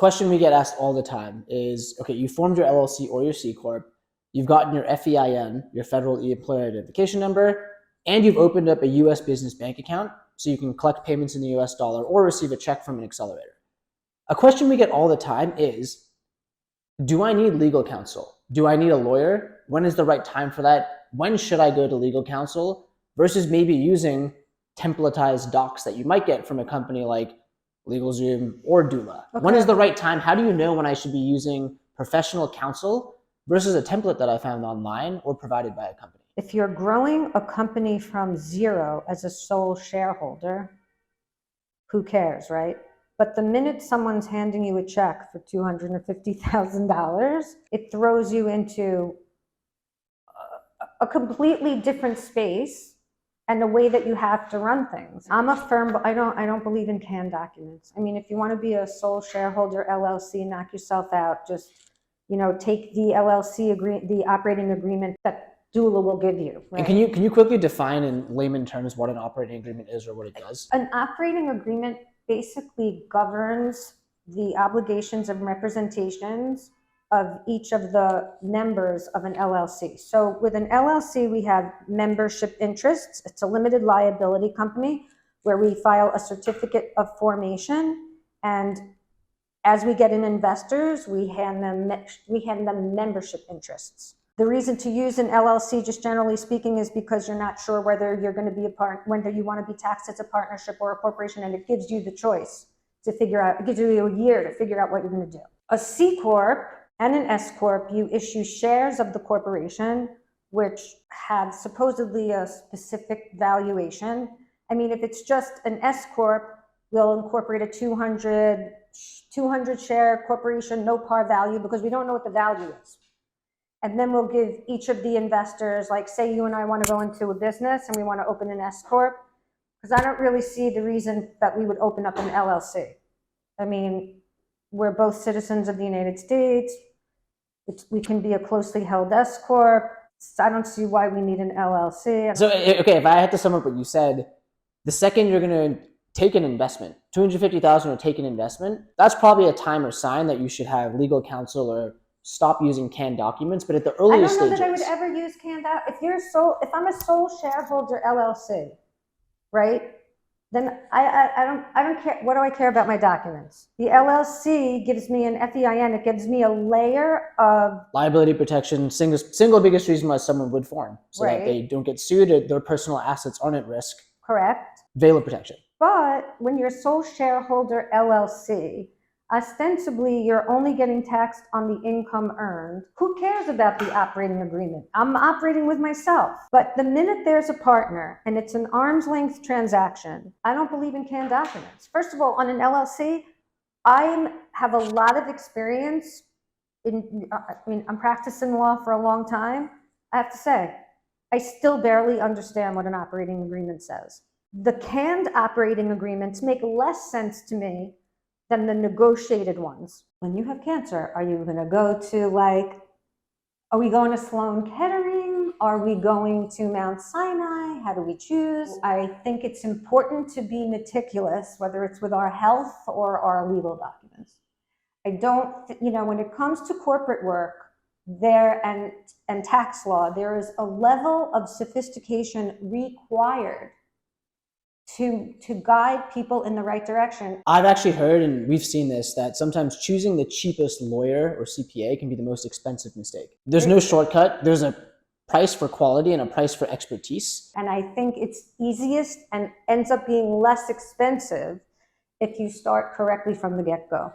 question we get asked all the time is, okay, you formed your LLC or your C Corp, you've gotten your FEIN, your Federal Employer Identification Number, and you've opened up a US business bank account so you can collect payments in the US dollar or receive a check from an accelerator. A question we get all the time is, do I need legal counsel? Do I need a lawyer? When is the right time for that? When should I go to legal counsel? Versus maybe using templatized docs that you might get from a company like LegalZoom or Doula. Okay. When is the right time? How do you know when I should be using professional counsel versus a template that I found online or provided by a company? If you're growing a company from zero as a sole shareholder, who cares, right? But the minute someone's handing you a check for $250,000, it throws you into a completely different space and the way that you have to run things. I'm a firm, I don't believe in canned documents. I mean, if you want to be a sole shareholder LLC, knock yourself out. Just, take the LLC the operating agreement that Doula will give you. Right? And can you quickly define in layman terms what an operating agreement is or what it does? An operating agreement basically governs the obligations and representations of each of the members of an LLC. So with an LLC, we have membership interests. It's a limited liability company where we file a certificate of formation, and as we get in investors, we hand them membership interests. The reason to use an LLC, just generally speaking, is because you're not sure whether you're going to be whether you want to be taxed as a partnership or a corporation, and it gives you the choice to figure out. It gives you a year to figure out what you're going to do. A C Corp and an S Corp, you issue shares of the corporation, which have supposedly a specific valuation. I mean, if it's just an S Corp, we'll incorporate a 200 share corporation, no par value, because we don't know what the value is. And then we'll give each of the investors, like say you and I want to go into a business and we want to open an S Corp, because I don't really see the reason that we would open up an LLC. I mean, we're both citizens of the United States. We can be a closely held S Corp. I don't see why we need an LLC. So, okay, if I had to sum up what you said, the second you're going to take an investment, $250,000 or take an investment, that's probably a time or sign that you should have legal counsel or stop using canned documents. But at the earliest stages, I don't know that I would ever use canned documents. If I'm a sole shareholder LLC, right? Then I don't care. What do I care about my documents? The LLC gives me an FEIN. It gives me a layer of liability protection. Single biggest reason why someone would form, so that they don't get sued, their personal assets aren't at risk. Correct. Veil of protection. But when you're sole shareholder LLC, ostensibly you're only getting taxed on the income earned. Who cares about the operating agreement? I'm operating with myself. But the minute there's a partner and it's an arm's length transaction, I don't believe in canned documents. First of all, on an LLC, I have a lot of experience I'm practicing law for a long time. I have to say, I still barely understand what an operating agreement says. The canned operating agreements make less sense to me than the negotiated ones. When you have cancer, are you going to go to are we going to Sloan Kettering? Are we going to Mount Sinai? How do we choose? I think it's important to be meticulous, whether it's with our health or our legal documents. I don't, when it comes to corporate work and tax law, there is a level of sophistication required to guide people in the right direction. I've actually heard, and we've seen this, that sometimes choosing the cheapest lawyer or CPA can be the most expensive mistake. There's no shortcut. There's a price for quality and a price for expertise. And I think it's easiest and ends up being less expensive if you start correctly from the get-go.